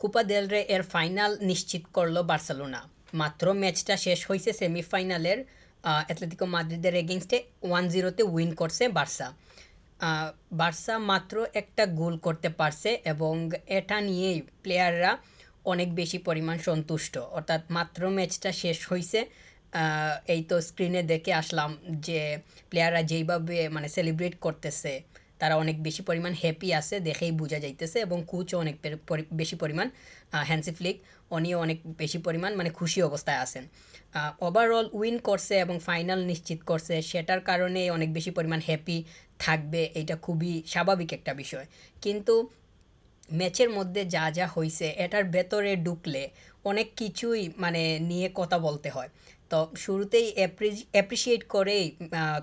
Copa del রে এর final নিশ্চিত করলো বার্সেলোনা। মাত্র ম্যাচটা শেষ হয়েছে সেমিফাইনালের অ্যাটলেটিকো মাদ্রিদের এগেনস্টে 1-0 উইন করছে বার্সা। বার্সা মাত্র একটা গোল করতে পারছে এবং এটা নিয়েই প্লেয়াররা অনেক বেশি পরিমাণ সন্তুষ্ট। অর্থাৎ মাত্র ম্যাচটা শেষ হয়েছে, এই তো স্ক্রিনে দেখে আসলাম যে প্লেয়াররা যেইভাবে মানে সেলিব্রেট করতেছে, তারা অনেক বেশি পরিমাণ হ্যাপি আছে দেখেই বোঝা যাইতেছে, এবং কোচও অনেক বেশি পরিমাণ হ্যান্সি ফ্লিক উনিও অনেক বেশি পরিমাণ মানে খুশি অবস্থায় আছেন। ওভারঅল উইন করছে এবং ফাইনাল নিশ্চিত করছে, সেটার কারণে অনেক বেশি পরিমাণ হ্যাপি থাকবে, এটা খুবই স্বাভাবিক একটা বিষয়। কিন্তু ম্যাচের মধ্যে যা যা হইছে এটার ভেতরে ঢুকলে অনেক কিছুই মানে নিয়ে কথা বলতে হয়। তো শুরুতেই অ্যাপ্রিসিয়েট করেই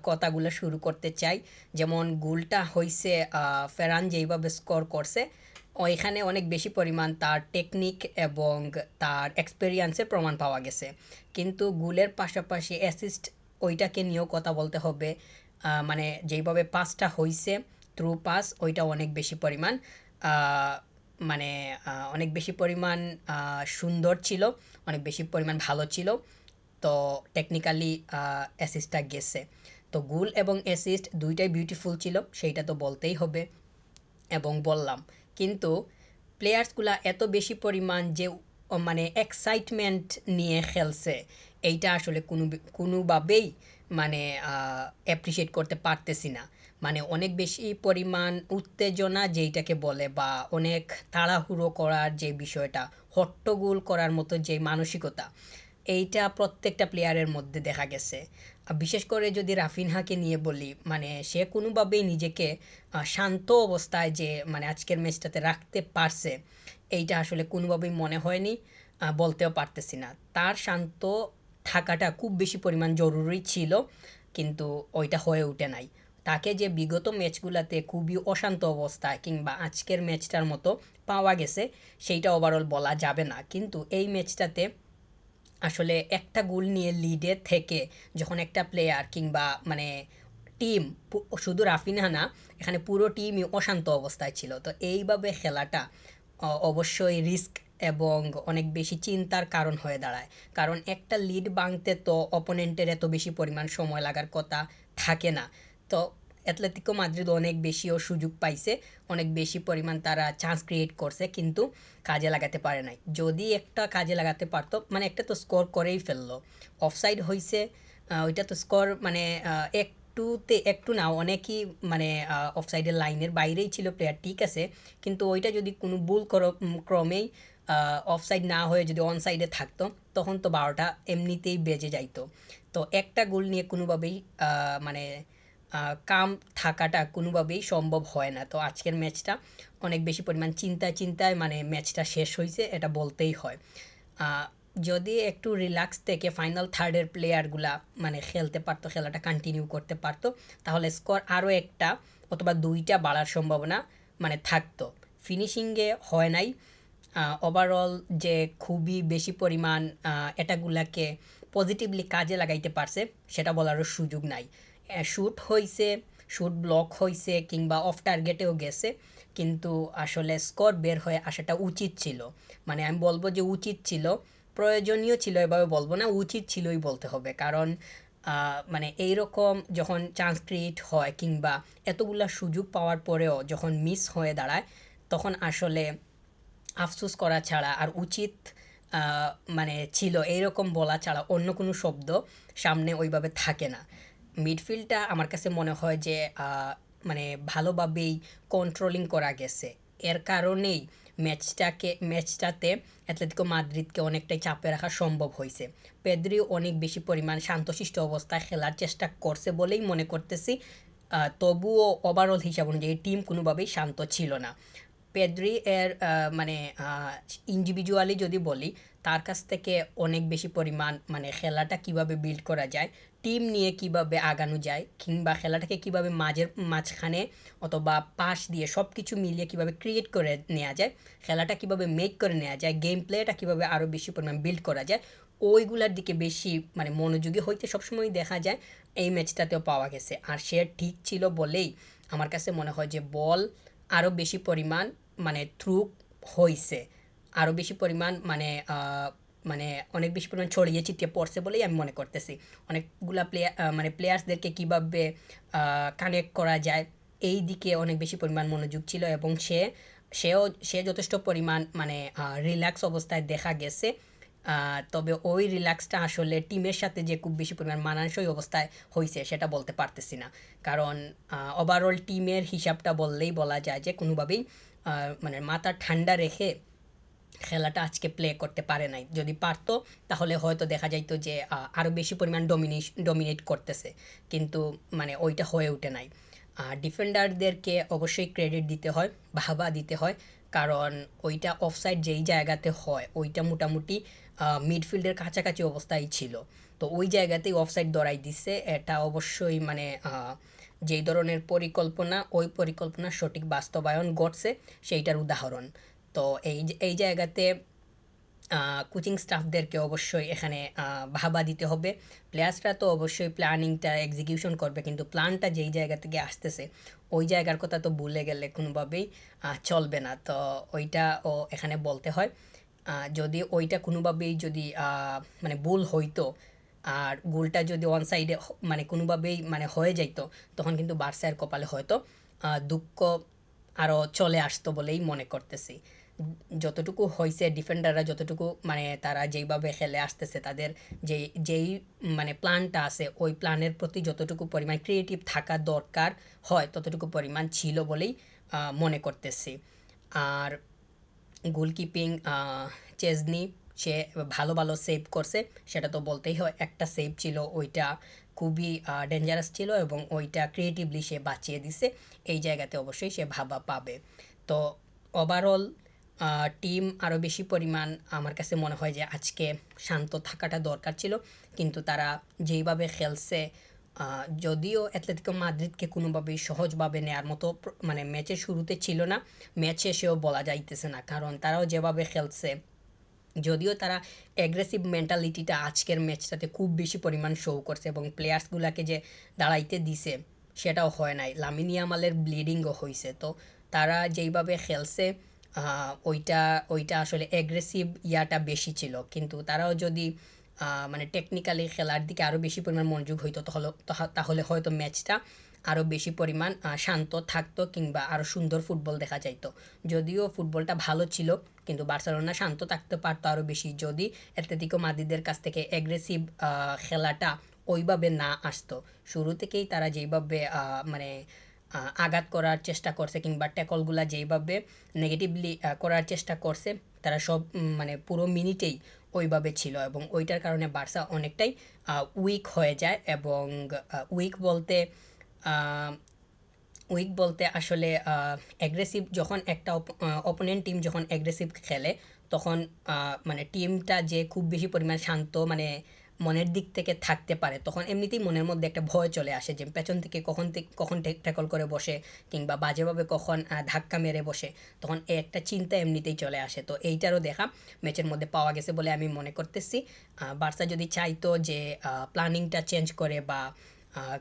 কথাগুলো শুরু করতে চাই। যেমন গোলটা হইছে ফেরান যেইভাবে স্কোর করছে, ওইখানে অনেক বেশি পরিমাণ তার টেকনিক এবং তার এক্সপেরিয়েন্সের প্রমাণ পাওয়া গেছে। কিন্তু গোলের পাশাপাশি অ্যাসিস্ট, ওইটাকে নিয়েও কথা বলতে হবে। মানে যেইভাবে পাসটা হইছে, থ্রু পাস, ওইটা অনেক বেশি পরিমাণ আহ, মানে অনেক বেশি পরিমাণ সুন্দর ছিল, অনেক বেশি পরিমাণ ভালো ছিল। তো টেকনিক্যালি অ্যাসিস্টটা গেছে। তো গোল এবং অ্যাসিস্ট দুইটাই বিউটিফুল ছিল, সেইটা তো বলতেই হবে এবং বললাম। কিন্তু প্লেয়ার্সগুলা এত বেশি পরিমাণ যে মানে এক্সাইটমেন্ট নিয়ে খেলছে, এইটা আসলে কোনোভাবেই মানে অ্যাপ্রিসিয়েট করতে পারতেছি না। মানে অনেক বেশি পরিমাণ উত্তেজনা যেইটাকে বলে, বা অনেক তাড়াহুড়ো করার যে বিষয়টা, হট্টগোল করার মতো যে মানসিকতা, এইটা প্রত্যেকটা প্লেয়ারের মধ্যে দেখা গেছে। বিশেষ করে যদি রাফিনহাকে নিয়ে বলি, মানে সে কোনোভাবেই নিজেকে শান্ত অবস্থায় যে মানে আজকের ম্যাচটাতে রাখতে পারছে, এইটা আসলে কোনোভাবেই মনে হয়নি। বলতেও পারতেছি না। তার শান্ত থাকাটা খুব বেশি পরিমাণ জরুরি ছিল, কিন্তু ওইটা হয়ে ওঠে নাই। তাকে যে বিগত ম্যাচগুলাতে খুবই অশান্ত অবস্থায় কিংবা আজকের ম্যাচটার মতো পাওয়া গেছে, সেইটা ওভারঅল বলা যাবে না। কিন্তু এই ম্যাচটাতে আসলে একটা গোল নিয়ে লিডে থেকে যখন একটা প্লেয়ার কিংবা মানে টিম, শুধু রাফিনহা না, এখানে পুরো টিমই অশান্ত অবস্থায় ছিল। তো এইভাবে খেলাটা অবশ্যই রিস্ক এবং অনেক বেশি চিন্তার কারণ হয়ে দাঁড়ায়। কারণ একটা লিড ভাঙতে তো অপোনেন্টের এত বেশি পরিমাণ সময় লাগার কথা থাকে না। তো অ্যাটলেটিকো মাদ্রিদ অনেক বেশিও সুযোগ পাইছে, অনেক বেশি পরিমাণ তারা চান্স ক্রিয়েট করছে, কিন্তু কাজে লাগাতে পারে নাই। যদি একটা কাজে লাগাতে পারতো, মানে একটা তো স্কোর করেই ফেললো, অফসাইড হয়েছে, ওইটা তো স্কোর মানে একটুতে একটু না, অনেকই মানে অফসাইডের লাইনের বাইরেই ছিল প্লেয়ার, ঠিক আছে। কিন্তু ওইটা যদি কোনো ভুল ক্রমেই অফসাইড না হয়ে যদি অন সাইডে থাকতো, তখন তো 12টা এমনিতেই বেজে যাইতো। তো একটা গোল নিয়ে কোনোভাবেই মানে কাম থাকাটা কোনোভাবেই সম্ভব হয় না। তো আজকের ম্যাচটা অনেক বেশি পরিমাণ চিন্তায় চিন্তায় মানে ম্যাচটা শেষ হয়েছে, এটা বলতেই হয়। আহ, যদি একটু রিল্যাক্স থেকে ফাইনাল থার্ডের প্লেয়ারগুলা মানে খেলতে পারতো, খেলাটা কন্টিনিউ করতে পারতো, তাহলে স্কোর আরও একটা অথবা দুইটা বাড়ার সম্ভাবনা মানে থাকতো। ফিনিশিংয়ে হয় নাই। ওভারঅল যে খুবই বেশি পরিমাণ এটাগুলাকে পজিটিভলি কাজে লাগাইতে পারছে, সেটা বলারও সুযোগ নাই। শ্যুট হইছে, শ্যুট ব্লক হইছে কিংবা অফ টার্গেটেও গেছে, কিন্তু আসলে স্কোর বের হয়ে আসাটা উচিত ছিল। মানে আমি বলবো যে উচিত ছিল, প্রয়োজনীয় ছিল এভাবে বলবো না, উচিত ছিলই বলতে হবে। কারণ মানে এইরকম যখন চান্স ক্রিয়েট হয় কিংবা এতগুলা সুযোগ পাওয়ার পরেও যখন মিস হয়ে দাঁড়ায়, তখন আসলে আফসোস করা ছাড়া আর উচিত মানে ছিল এইরকম বলা ছাড়া অন্য কোনো শব্দ সামনে ওইভাবে থাকে না। মিডফিল্ডটা আমার কাছে মনে হয় যে মানে ভালোভাবেই কন্ট্রোলিং করা গেছে। এর কারণেই ম্যাচটাতে অ্যাটলেটিকো মাদ্রিদকে অনেকটাই চাপে রাখা সম্ভব হয়েছে। পেদ্রি অনেক বেশি পরিমাণ শান্তশিষ্ট অবস্থায় খেলার চেষ্টা করছে বলেই মনে করতেছি। তবুও ওভারঅল হিসাব অনুযায়ী টিম কোনোভাবেই শান্ত ছিল না। পেদ্রি এর মানে ইন্ডিভিজুয়ালি যদি বলি, তার কাছ থেকে অনেক বেশি পরিমাণ মানে খেলাটা কিভাবে বিল্ড করা যায়, টিম নিয়ে কিভাবে আগানো যায়, কিংবা খেলাটাকে কিভাবে মাঝখানে অথবা পাশ দিয়ে সব কিছু মিলিয়ে কিভাবে ক্রিয়েট করে নেওয়া যায়, খেলাটা কিভাবে মেক করে নেওয়া যায়, গেম প্লেটা কিভাবে আরও বেশি পরিমাণ বিল্ড করা যায়, ওইগুলার দিকে বেশি মানে মনোযোগী হইতে সবসময় দেখা যায়। এই ম্যাচটাতেও পাওয়া গেছে। আর সে ঠিক ছিল বলেই আমার কাছে মনে হয় যে বল আরও বেশি পরিমাণ মানে থ্রু হইছে। আরও বেশি পরিমাণ মানে অনেক বেশি পরিমাণ ছড়িয়ে ছিটিয়ে পড়ছে বলেই আমি মনে করতেছি। অনেকগুলা মানে প্লেয়ার্সদেরকে কীভাবে কানেক্ট করা যায় এই দিকে অনেক বেশি পরিমাণ মনোযোগ ছিল, এবং সে যথেষ্ট পরিমাণ মানে রিল্যাক্স অবস্থায় দেখা গেছে। তবে ওই রিল্যাক্সটা আসলে টিমের সাথে যে খুব বেশি পরিমাণ মানানসই অবস্থায় হইছে সেটা বলতে পারতেছি না। কারণ ওভারঅল টিমের হিসাবটা বললেই বলা যায় যে কোনোভাবেই মানে মাথা ঠান্ডা রেখে খেলাটা আজকে প্লে করতে পারে নাই। যদি পারতো তাহলে হয়তো দেখা যাইতো যে আরও বেশি পরিমাণ ডমিনেট করতেছে, কিন্তু মানে ওইটা হয়ে ওঠে নাই। ডিফেন্ডারদেরকে অবশ্যই ক্রেডিট দিতে হয়, বাহবা দিতে হয়, কারণ ওইটা অফসাইড যেই জায়গাতে হয় ওইটা মোটামুটি মিডফিল্ডের কাছাকাছি অবস্থায় ছিল। তো ওই জায়গাতেই অফসাইড ধরাই দিচ্ছে, এটা অবশ্যই মানে যেই ধরনের পরিকল্পনা, ওই পরিকল্পনার সঠিক বাস্তবায়ন ঘটছে সেইটার উদাহরণ। তো এই জায়গাতে কোচিং স্টাফদেরকে অবশ্যই এখানে বাহবা দিতে হবে। প্লেয়ার্সরা তো অবশ্যই প্ল্যানিংটা এক্সিকিউশন করবে, কিন্তু প্ল্যানটা যেই জায়গা থেকে আসতেছে ওই জায়গার কথা তো ভুলে গেলে কোনোভাবেই চলবে না। তো ওইটাও এখানে বলতে হয়। যদি ওইটা কোনোভাবেই যদি মানে ভুল হইতো আর গোলটা যদি অন সাইডে মানে কোনোভাবেই মানে হয়ে যাইতো, তখন কিন্তু বার্সার কপালে হয়তো দুঃখ আরও চলে আসতো বলেই মনে করতেছি। যতটুকু হয়েছে ডিফেন্ডাররা যতটুকু মানে তারা যেইভাবে খেলে আসতেছে, তাদের যেই মানে প্ল্যানটা আছে ওই প্ল্যানের প্রতি যতটুকু পরিমাণ ক্রিয়েটিভ থাকা দরকার হয় ততটুকু পরিমাণ ছিল বলেই মনে করতেছি। আর গোলকিপিং চেজনি সে ভালো ভালো সেভ করছে, সেটা তো বলতেই হয়। একটা সেভ ছিল ওইটা খুবই ডেঞ্জারাস ছিল, এবং ওইটা ক্রিয়েটিভলি সে বাঁচিয়ে দিছে। এই জায়গাতে অবশ্যই সে ভাবা পাবে। তো ওভারঅল টিম আরও বেশি পরিমাণ আমার কাছে মনে হয় যে আজকে শান্ত থাকাটা দরকার ছিল, কিন্তু তারা যেইভাবে খেলছে, যদিও অ্যাটলেটিকো মাদ্রিদকে কোনোভাবেই সহজভাবে নেওয়ার মতো মানে ম্যাচের শুরুতে ছিল না, ম্যাচ শেষেও বলা যাইতেছে না, কারণ তারাও যেভাবে খেলছে, যদিও তারা অ্যাগ্রেসিভ মেন্টালিটিটা আজকের ম্যাচটাতে খুব বেশি পরিমাণ শো করছে, এবং প্লেয়ার্সগুলোকে যে দাঁড়াইতে দিছে সেটাও হয় নাই। লামিন ইয়ামালের ব্লিডিংও হয়েছে। তো তারা যেইভাবে খেলছে ওইটা ওইটা আসলে অ্যাগ্রেসিভ ইয়াটা বেশি ছিল, কিন্তু তারাও যদি মানে টেকনিক্যালি খেলার দিকে আরও বেশি পরিমাণ মনোযোগ হইতো তাহলে হয়তো ম্যাচটা আরও বেশি পরিমাণ শান্ত থাকতো, কিংবা আরও সুন্দর ফুটবল দেখা যাইতো। যদিও ফুটবলটা ভালো ছিল, কিন্তু বার্সেলোনা শান্ত থাকতে পারতো আরও বেশি যদি অ্যাটলেটিকো মাদ্রিদের কাছ থেকে অ্যাগ্রেসিভ খেলাটা ওইভাবে না আসতো। শুরু থেকেই তারা যেইভাবে মানে আঘাত করার চেষ্টা করছে, কিংবা ট্যাকলগুলা যেইভাবে নেগেটিভলি করার চেষ্টা করছে, তারা সব মানে পুরো মিনিটেই ওইভাবে ছিল, এবং ওইটার কারণে বার্সা অনেকটাই উইক হয়ে যায়। এবং উইক বলতে উইক বলতে আসলে অ্যাগ্রেসিভ যখন একটা অপোনেন্ট টিম যখন অ্যাগ্রেসিভ খেলে, তখন মানে টিমটা যে খুব বেশি পরিমাণ শান্ত মানে মনের দিক থেকে থাকতে পারে, তখন এমনিতেই মনের মধ্যে একটা ভয় চলে আসে যে পেছন থেকে কখন ট্যাকল করে বসে, কিংবা বাজেভাবে কখন ধাক্কা মেরে বসে, তখন এই একটা চিন্তা এমনিতেই চলে আসে। তো এইটারও দেখা ম্যাচের মধ্যে পাওয়া গেছে বলে আমি মনে করতেছি। বার্সা যদি চাইতো যে প্ল্যানিংটা চেঞ্জ করে, বা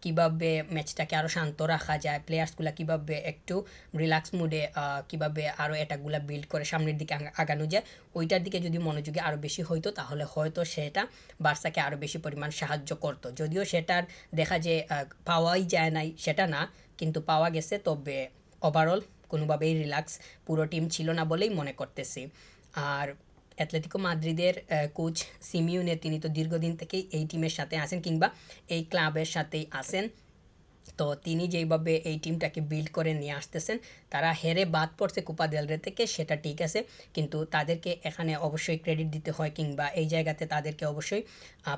কীভাবে ম্যাচটাকে আরও শান্ত রাখা যায়, প্লেয়ার্সগুলো কীভাবে একটু রিল্যাক্স মুডে কীভাবে আরও অ্যাটাকগুলো বিল্ড করে সামনের দিকে আগানো যায়, ওইটার দিকে যদি মনোযোগী আরও বেশি হইতো তাহলে হয়তো সেটা বার্সাকে আরও বেশি পরিমাণ সাহায্য করতো। যদিও সেটার দেখা যে পাওয়াই যায় নাই সেটা না, কিন্তু পাওয়া গেছে। তবে ওভারঅল কোনোভাবেই রিল্যাক্স পুরো টিম ছিল না বলেই মনে করতেছি। আর অ্যাটলেটিকো মাদ্রিদের কোচ সিমিওনে, তিনি তো দীর্ঘদিন থেকেই এই টিমের সাথে আছেন, কিংবা এই ক্লাবের সাথেই আছেন। তো তিনি যেইভাবে এই টিমটাকে বিল্ড করে নিয়ে আসতেছেন, তারা হেরে বাদ পড়ছে কোপা দেল রে থেকে, সেটা ঠিক আছে, কিন্তু তাদেরকে এখানে অবশ্যই ক্রেডিট দিতে হয়, কিংবা এই জায়গাতে তাদেরকে অবশ্যই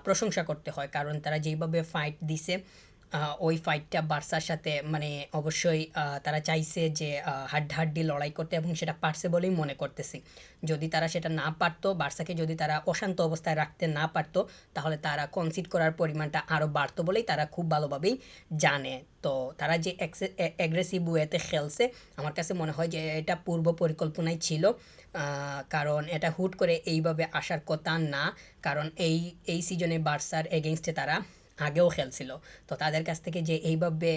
প্রশংসা করতে হয়, কারণ তারা যেইভাবে ফাইট দিছে ওই ফাইটটা বার্সার সাথে মানে অবশ্যই তারা চাইছে যে হাড্ডাহাড্ডি লড়াই করতে, এবং সেটা পারছে বলেই মনে করতেছি। যদি তারা সেটা না পারতো, বার্সাকে যদি তারা অশান্ত অবস্থায় রাখতে না পারতো, তাহলে তারা কনসিড করার পরিমাণটা আরও বাড়তো বলেই তারা খুব ভালোভাবেই জানে। তো তারা যে অ্যাগ্রেসিভ ওয়েতে খেলছে, আমার কাছে মনে হয় যে এটা পূর্ব পরিকল্পনাই ছিল, কারণ এটা হুট করে এইভাবে আসার কথা না। কারণ এই সিজনে বার্সার এগেইনস্টে তারা আগেও খেলছিল। তো তাদের কাছ থেকে যে এইভাবে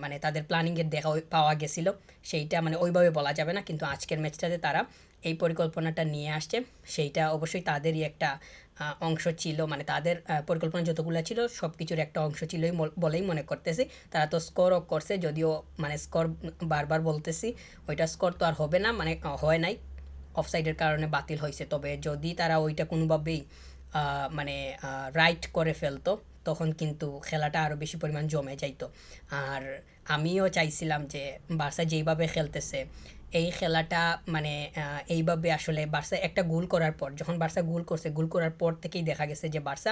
মানে তাদের প্ল্যানিংয়ের দেখা পাওয়া গেছিল, সেইটা মানে ওইভাবে বলা যাবে না। কিন্তু আজকের ম্যাচটাতে তারা এই পরিকল্পনাটা নিয়ে আসছে, সেইটা অবশ্যই তাদেরই একটা অংশ ছিল। মানে তাদের পরিকল্পনা যতগুলো ছিল সব কিছুর একটা অংশ ছিলই বলেই মনে করতেছি। তারা তো স্কোরও করছে, যদিও মানে স্কোর বারবার বলতেছি, ওইটা স্কোর তো আর হবে না, মানে হয় নাই, অফসাইডের কারণে বাতিল হয়েছে। তবে যদি তারা ওইটা কোনোভাবেই মানে রাইট করে ফেলতো, তখন কিন্তু খেলাটা আরও বেশি পরিমাণ জমে যাইতো। আর আমিও চাইছিলাম যে বার্সা যেইভাবে খেলতেছে এই খেলাটা, মানে এইভাবে আসলে বার্সা একটা গোল করার পর, যখন বার্সা গোল করছে, গোল করার পর থেকেই দেখা গেছে যে বার্সা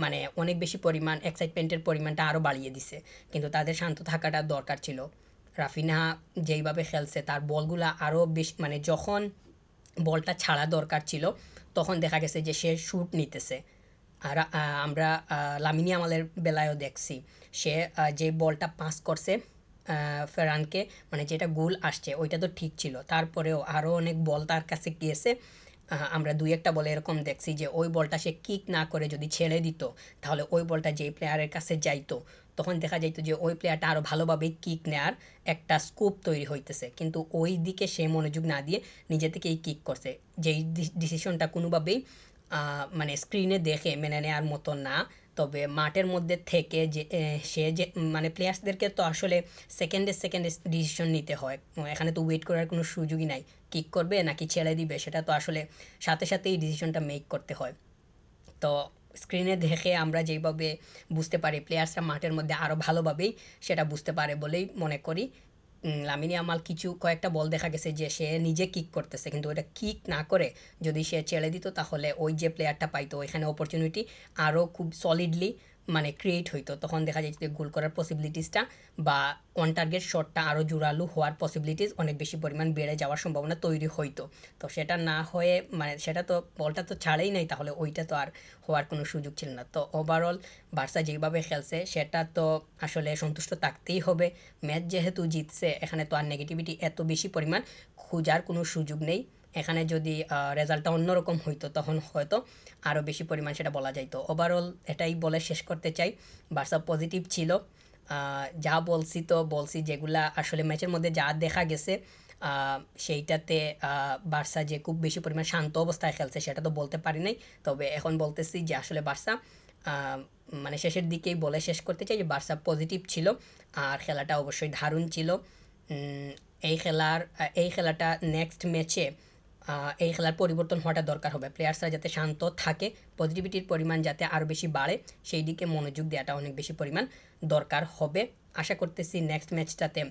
মানে অনেক বেশি পরিমাণ এক্সাইটমেন্টের পরিমাণটা আরও বাড়িয়ে দিছে। কিন্তু তাদের শান্ত থাকাটা দরকার ছিল। রাফিনহা যেইভাবে খেলছে, তার বলগুলা আরও বেশি, মানে যখন বলটা ছাড়া দরকার ছিল তখন দেখা গেছে যে সে শ্যুট নিতেছে। আর আমরা লামিনী আমালের বেলায়ও দেখছি, সে যে বলটা পাস করছে ফেরানকে, মানে যেটা গোল আসছে ওইটা তো ঠিক ছিল, তারপরেও আরও অনেক বল তার কাছে গিয়েছে। আমরা দুই একটা বলে এরকম দেখছি যে ওই বলটা সে কিক না করে যদি ছেড়ে দিত, তাহলে ওই বলটা যেই প্লেয়ারের কাছে যাইতো, তখন দেখা যাইতো যে ওই প্লেয়ারটা আরও ভালোভাবেই কিক নেওয়ার একটা স্কোপ তৈরি হইতেছে। কিন্তু ওই দিকে সে মনোযোগ না দিয়ে নিজে থেকেই কিক করছে, যেই ডিসিশনটা কোনোভাবেই মানে স্ক্রিনে দেখে মেনে নেওয়ার মতো না। তবে মাঠের মধ্যে থেকে যে সে যে মানে প্লেয়ার্সদেরকে তো আসলে সেকেন্ডে সেকেন্ডে ডিসিশন নিতে হয়, এখানে তো ওয়েট করার কোনো সুযোগই নাই। কিক করবে নাকি ছেড়ে দিবে সেটা তো আসলে সাথে সাথেই ডিসিশনটা মেক করতে হয়। তো স্ক্রিনে দেখে আমরা যেইভাবে বুঝতে পারি, প্লেয়ার্সরা মাঠের মধ্যে আরও ভালোভাবেই সেটা বুঝতে পারে বলেই মনে করি। লামিনী আমাল কিছু কয়েকটা বল দেখা গেছে যে সে নিজে কিক করতেছে, কিন্তু ওটা কিক না করে যদি সে ছেড়ে দিত, তাহলে ওই যে প্লেয়ারটা পাইতো ওইখানে অপরচুনিটি আরও খুব সলিডলি মানে ক্রিয়েট হইতো। তখন দেখা যায় যে গোল করার পসিবিলিটিসটা বা অন টার্গেট শটটা আরও জোরালো হওয়ার পসিবিলিটিস অনেক বেশি পরিমাণ বেড়ে যাওয়ার সম্ভাবনা তৈরি হইতো। তো সেটা না হয়ে, মানে সেটা তো বলটা তো ছাড়েই নাই, তাহলে ওইটা তো আর হওয়ার কোনো সুযোগ ছিল না। তো ওভারঅল বার্সা যেইভাবে খেলছে সেটা তো আসলে সন্তুষ্ট থাকতেই হবে। ম্যাচ যেহেতু জিতছে, এখানে তো আর নেগেটিভিটি এত বেশি পরিমাণ খোঁজার কোনো সুযোগ নেই। এখানে যদি রেজাল্টটা অন্যরকম হইতো, তখন হয়তো আরও বেশি পরিমাণ সেটা বলা যাইতো। ওভারঅল এটাই বলে শেষ করতে চাই, বার্সা পজিটিভ ছিল। যা বলছি তো বলছি, যেগুলা আসলে ম্যাচের মধ্যে যা দেখা গেছে সেইটাতে বার্সা যে খুব বেশি পরিমাণ শান্ত অবস্থায় খেলছে সেটা তো বলতে পারি নাই। তবে এখন বলতেছি যে আসলে বার্সা আহ, মানে শেষের দিকেই বলে শেষ করতে চাই যে বার্সা পজিটিভ ছিল। আর খেলাটা অবশ্যই দারুণ ছিল। উম, এই খেলাটা নেক্সট ম্যাচে এই খেলার পরিবর্তন হওয়াটা দরকার হবে, প্লেয়ার্সরা যাতে শান্ত থাকে, পজিটিভিটির পরিমাণ যাতে আরও বেশি বাড়ে, সেই দিকে মনোযোগ দেওয়াটা অনেক বেশি পরিমাণ দরকার হবে। আশা করতেছি নেক্সট ম্যাচটাতে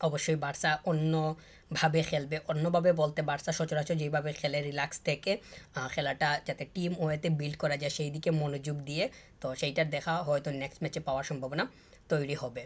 অবশ্যই বার্সা অন্যভাবে খেলবে। অন্যভাবে বলতে বার্সা সচরাচর যেভাবে খেলে রিল্যাক্স থেকে খেলাটা যাতে টিম ওয়েতে বিল্ড করা যায় সেই দিকে মনোযোগ দিয়ে, তো সেইটার দেখা হয়তো নেক্সট ম্যাচে পাওয়ার সম্ভাবনা তৈরি হবে।